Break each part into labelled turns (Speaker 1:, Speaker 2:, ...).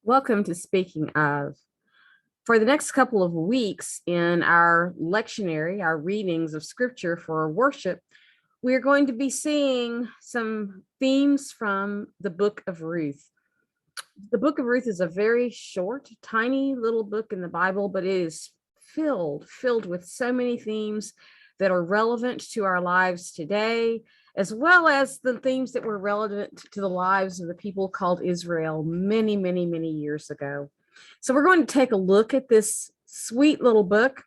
Speaker 1: Welcome to Speaking of. For the next couple of weeks in our lectionary, our readings of scripture for worship, we're going to be seeing some themes from the Book of Ruth. The Book of Ruth is a very short, tiny little book in the Bible, but it is filled with so many themes that are relevant to our lives today, as well as the themes that were relevant to the lives of the people called Israel many, many, many years ago. So we're going to take a look at this sweet little book.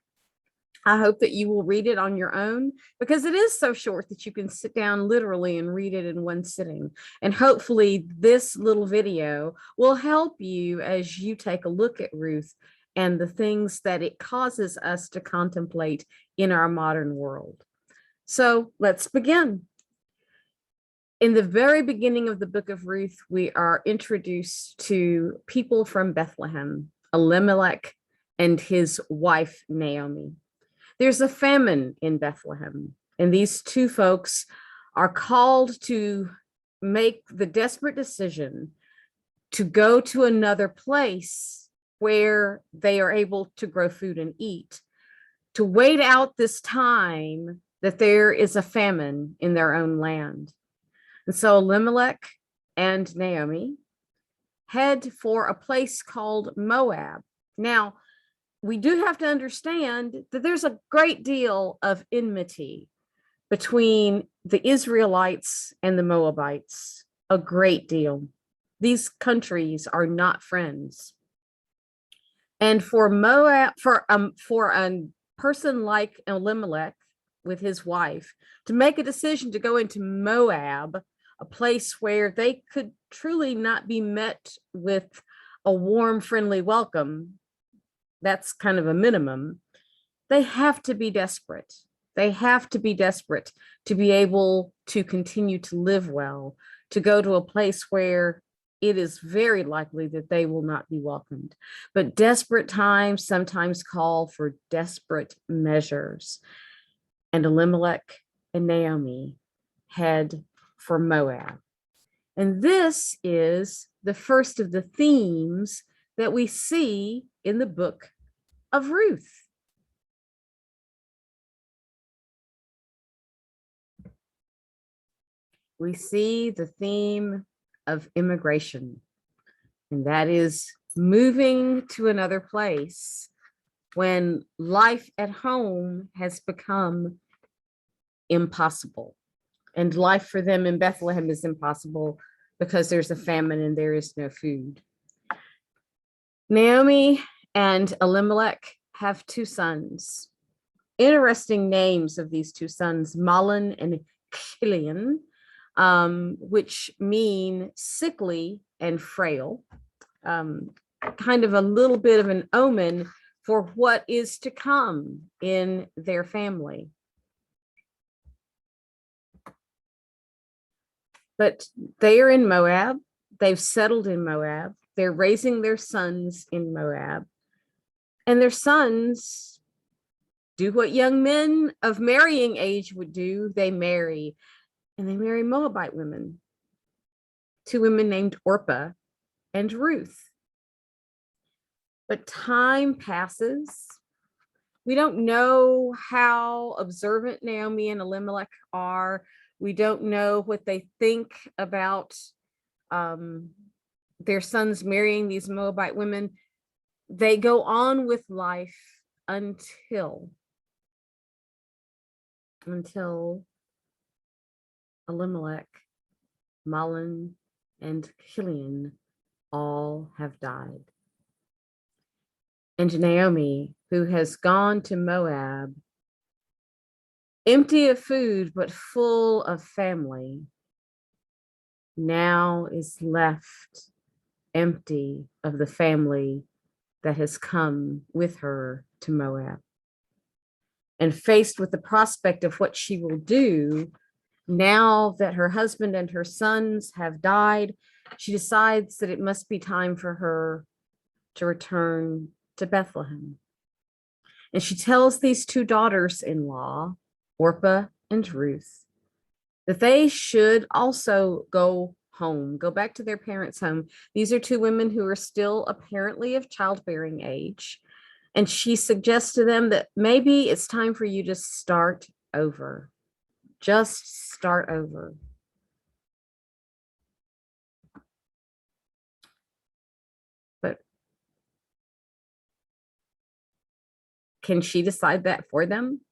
Speaker 1: I hope that you will read it on your own because it is so short that you can sit down literally and read it in one sitting. And hopefully this little video will help you as you take a look at Ruth and the things that it causes us to contemplate in our modern world. So let's begin. In the very beginning of the Book of Ruth, we are introduced to people from Bethlehem, Elimelech and his wife, Naomi. There's a famine in Bethlehem, and these two folks are called to make the desperate decision to go to another place where they are able to grow food and eat, to wait out this time that there is a famine in their own land. And so Elimelech and Naomi head for a place called Moab. Now, we do have to understand that there's a great deal of enmity between the Israelites and the Moabites, a great deal. These countries are not friends. And for Moab, for a person like Elimelech with his wife to make a decision to go into Moab, a place where they could truly not be met with a warm, friendly welcome, that's kind of a minimum. They have to be desperate. They have to be desperate to be able to continue to live well, to go to a place where it is very likely that they will not be welcomed. But desperate times sometimes call for desperate measures. And Elimelech and Naomi head for Moab. And this is the first of the themes that we see in the Book of Ruth. We see the theme of immigration, and that is moving to another place when life at home has become impossible. And life for them in Bethlehem is impossible because there's a famine and there is no food. Naomi and Elimelech have two sons. Interesting names of these two sons, Mahlon and Chilion, which mean sickly and frail, kind of a little bit of an omen for what is to come in their family. But they are in Moab. They've settled in Moab. They're raising their sons in Moab. And their sons do what young men of marrying age would do. They marry, and they marry Moabite women. Two women named Orpah and Ruth. But time passes. We don't know how observant Naomi and Elimelech are. We don't know what they think about their sons marrying these Moabite women. They go on with life until Elimelech, Mahlon, and Chilion all have died. And Naomi, who has gone to Moab, empty of food but full of family, now is left empty of the family that has come with her to Moab. And faced with the prospect of what she will do now that her husband and her sons have died, she decides that it must be time for her to return to Bethlehem. And she tells these two daughters-in-law, Orpah and Ruth, that they should also go home, go back to their parents' home. These are two women who are still apparently of childbearing age. And she suggests to them that maybe it's time for you to start over. Just start over. But can she decide that for them?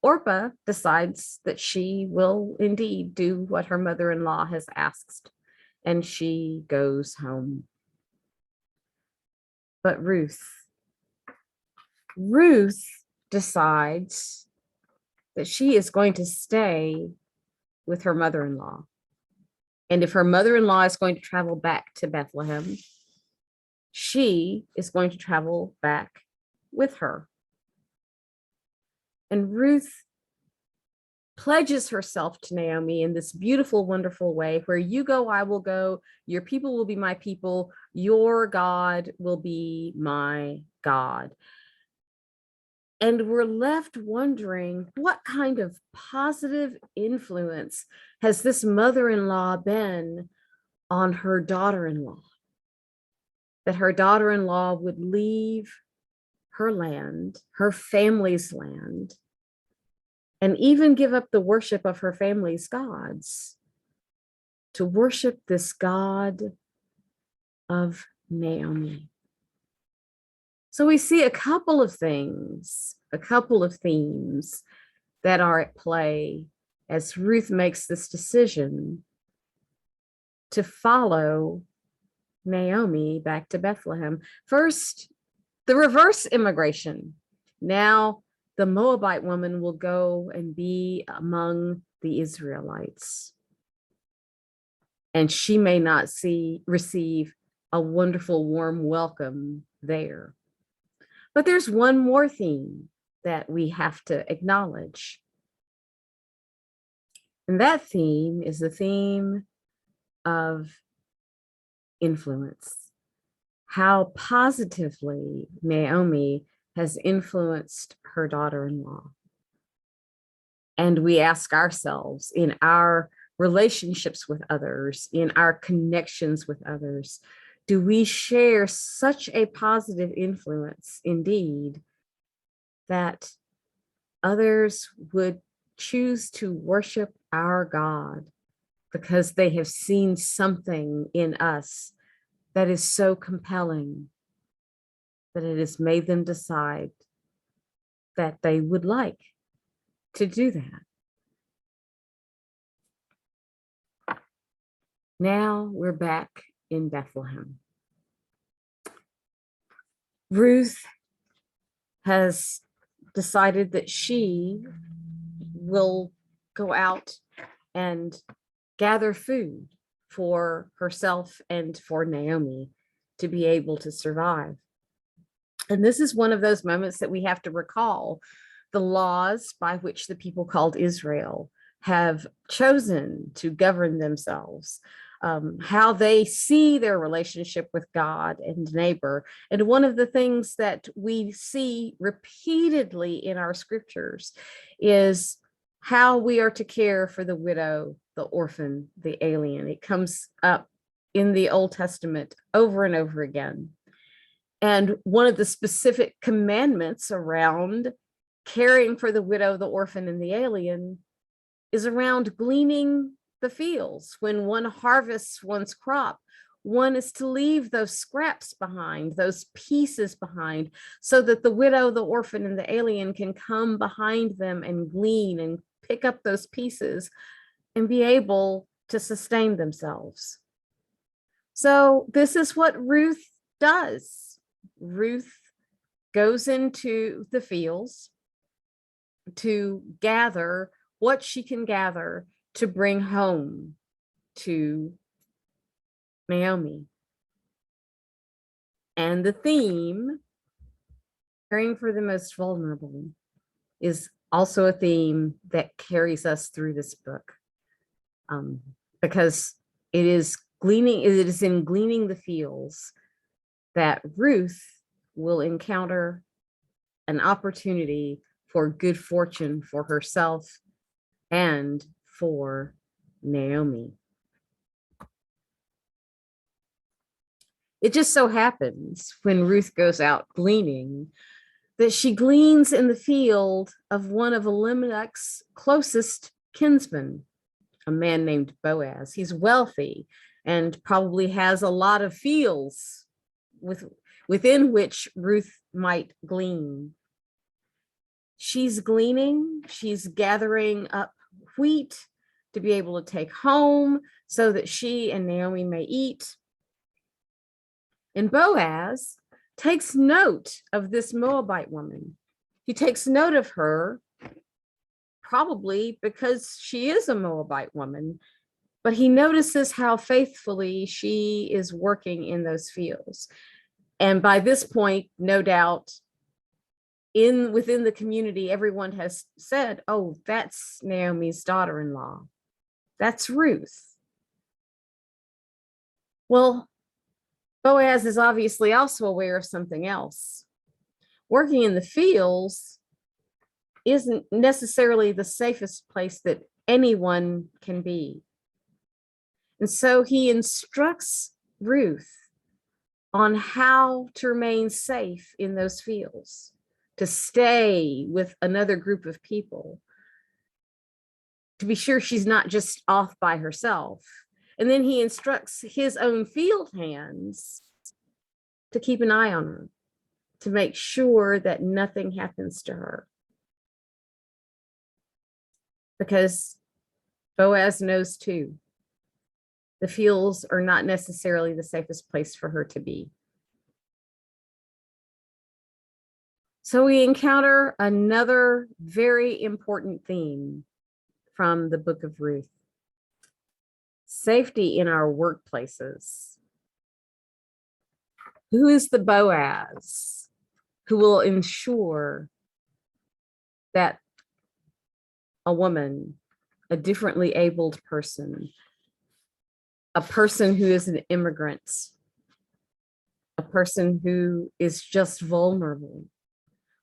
Speaker 1: Orpah decides that she will indeed do what her mother-in-law has asked, and she goes home. But Ruth decides that she is going to stay with her mother-in-law. And if her mother-in-law is going to travel back to Bethlehem, she is going to travel back with her. And Ruth pledges herself to Naomi in this beautiful, wonderful way, where you go, I will go, your people will be my people, your God will be my God. And we're left wondering, what kind of positive influence has this mother-in-law been on her daughter-in-law? That her daughter-in-law would leave her land, her family's land, and even give up the worship of her family's gods to worship this God of Naomi. So we see a couple of things, a couple of themes that are at play as Ruth makes this decision to follow Naomi back to Bethlehem. First, the reverse immigration. Now, the Moabite woman will go and be among the Israelites. And she may not receive a wonderful, warm welcome there. But there's one more theme that we have to acknowledge. And that theme is the theme of influence. How positively Naomi has influenced her daughter-in-law. And we ask ourselves, in our relationships with others, in our connections with others, do we share such a positive influence indeed that others would choose to worship our God because they have seen something in us that is so compelling that it has made them decide that they would like to do that? Now we're back in Bethlehem. Ruth has decided that she will go out and gather food for herself and for Naomi to be able to survive. And this is one of those moments that we have to recall the laws by which the people called Israel have chosen to govern themselves, how they see their relationship with God and neighbor. And one of the things that we see repeatedly in our scriptures is how we are to care for the widow, the orphan, the alien. It comes up in the Old Testament over and over again. And one of the specific commandments around caring for the widow, the orphan, and the alien is around gleaning the fields. When one harvests one's crop, one is to leave those scraps behind, those pieces behind, so that the widow, the orphan, and the alien can come behind them and glean and pick up those pieces and be able to sustain themselves. So this is what Ruth does. Ruth goes into the fields to gather what she can gather to bring home to Naomi. And the theme, caring for the most vulnerable, is also a theme that carries us through this book, because it is in gleaning the fields that Ruth will encounter an opportunity for good fortune for herself and for Naomi. It just so happens when Ruth goes out gleaning that she gleans in the field of one of Elimelech's closest kinsmen, a man named Boaz. He's wealthy and probably has a lot of fields within which Ruth might glean. She's gleaning, she's gathering up wheat to be able to take home so that she and Naomi may eat. And Boaz takes note of this Moabite woman. He takes note of her, probably because she is a Moabite woman, but he notices how faithfully she is working in those fields. And by this point, no doubt, within the community, everyone has said, oh, that's Naomi's daughter-in-law. That's Ruth. Well, Boaz is obviously also aware of something else. Working in the fields isn't necessarily the safest place that anyone can be. And so he instructs Ruth on how to remain safe in those fields, to stay with another group of people, to be sure she's not just off by herself. And then he instructs his own field hands to keep an eye on her, to make sure that nothing happens to her. Because Boaz knows too, the fields are not necessarily the safest place for her to be. So we encounter another very important theme from the Book of Ruth: safety in our workplaces. Who is the Boaz who will ensure that a woman, a differently abled person, a person who is an immigrant, a person who is just vulnerable,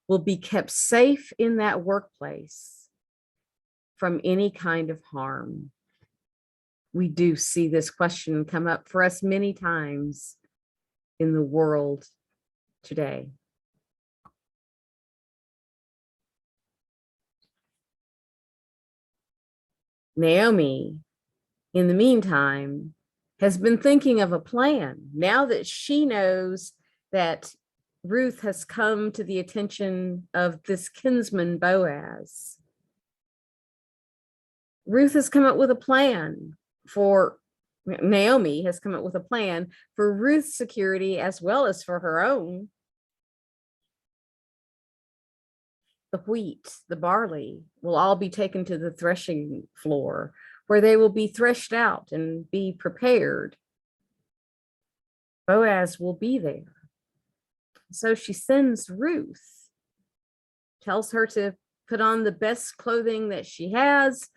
Speaker 1: will be kept safe in that workplace from any kind of harm? We do see this question come up for us many times in the world today. Naomi, in the meantime, has been thinking of a plan now that she knows that Ruth has come to the attention of this kinsman Boaz. Ruth has come up with a plan Naomi has come up with a plan for Ruth's security as well as for her own. The wheat, the barley will all be taken to the threshing floor where they will be threshed out and be prepared. Boaz will be there. So she sends Ruth, tells her to put on the best clothing that she has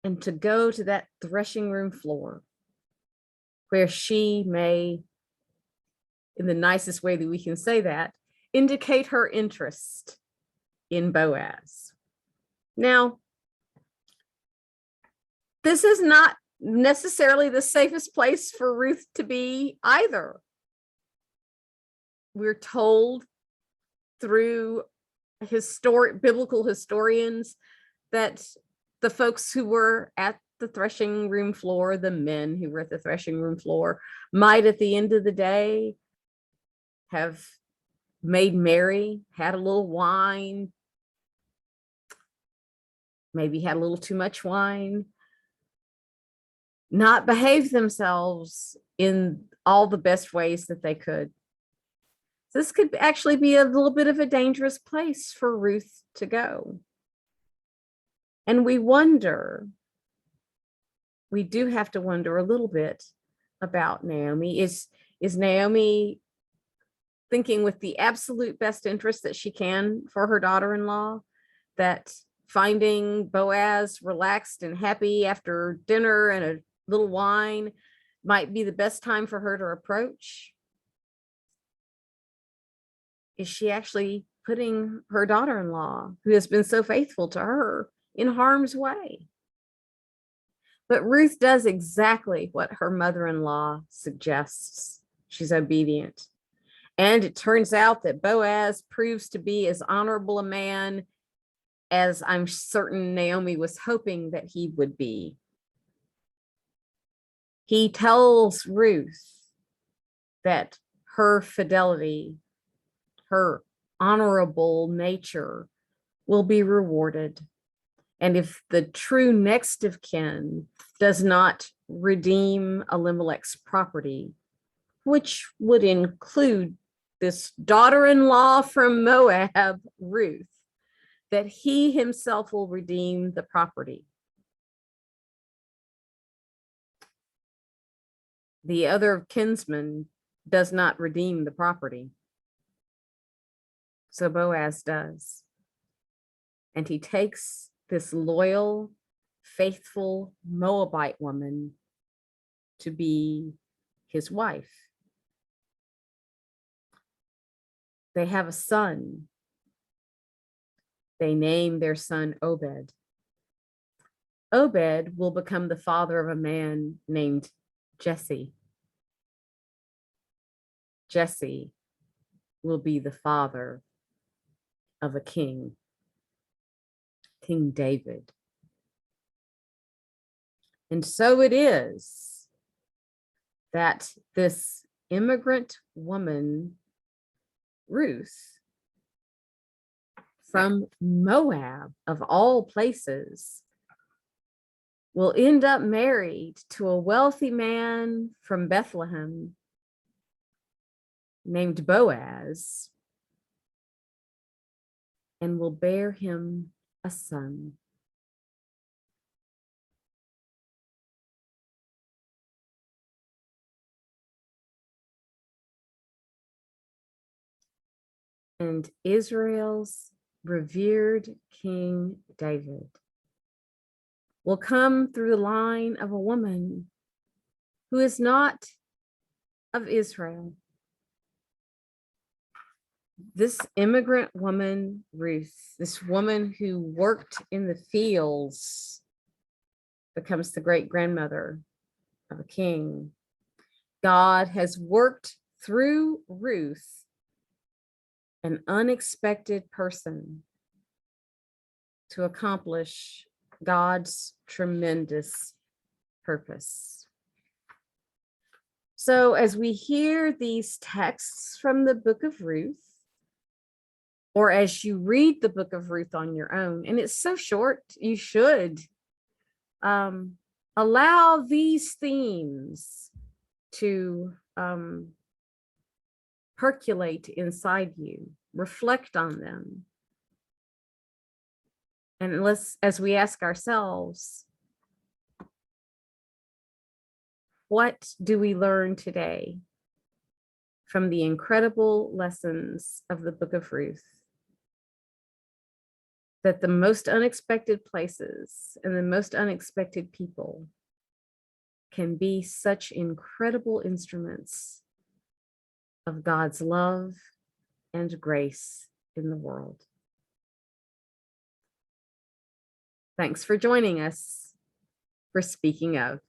Speaker 1: and to go to that threshing room floor where she may, in the nicest way that we can say that, indicate her interest in Boaz. Now, this is not necessarily the safest place for Ruth to be either. We're told through biblical historians that the folks who were at the threshing room floor, the men who were at the threshing room floor, might at the end of the day have made merry, had a little wine, maybe had a little too much wine, not behaved themselves in all the best ways that they could. This could actually be a little bit of a dangerous place for Ruth to go. And we do have to wonder a little bit about Naomi. Is Naomi thinking with the absolute best interest that she can for her daughter-in-law, that finding Boaz relaxed and happy after dinner and a little wine might be the best time for her to approach? Is she actually putting her daughter-in-law, who has been so faithful to her, in harm's way? But Ruth does exactly what her mother-in-law suggests. She's obedient. And it turns out that Boaz proves to be as honorable a man as I'm certain Naomi was hoping that he would be. He tells Ruth that her fidelity, her honorable nature will be rewarded. And if the true next of kin does not redeem Elimelech's property, which would include this daughter-in-law from Moab, Ruth, that he himself will redeem the property. The other kinsman does not redeem the property. So Boaz does. And he takes this loyal, faithful Moabite woman to be his wife. They have a son. They name their son Obed. Obed will become the father of a man named Jesse. Jesse will be the father of a king, King David. And so it is that this immigrant woman, Ruth, from Moab, of all places, will end up married to a wealthy man from Bethlehem named Boaz, and will bear him a son. And Israel's revered King David will come through the line of a woman who is not of Israel. This immigrant woman, Ruth, this woman who worked in the fields, becomes the great grandmother of a king. God has worked through Ruth, an unexpected person, to accomplish God's tremendous purpose. So as we hear these texts from the Book of Ruth, or as you read the Book of Ruth on your own, and it's so short, you should allow these themes to percolate inside you, reflect on them. And as we ask ourselves, what do we learn today from the incredible lessons of the Book of Ruth? That the most unexpected places and the most unexpected people can be such incredible instruments of God's love and grace in the world. Thanks for joining us for Speaking of.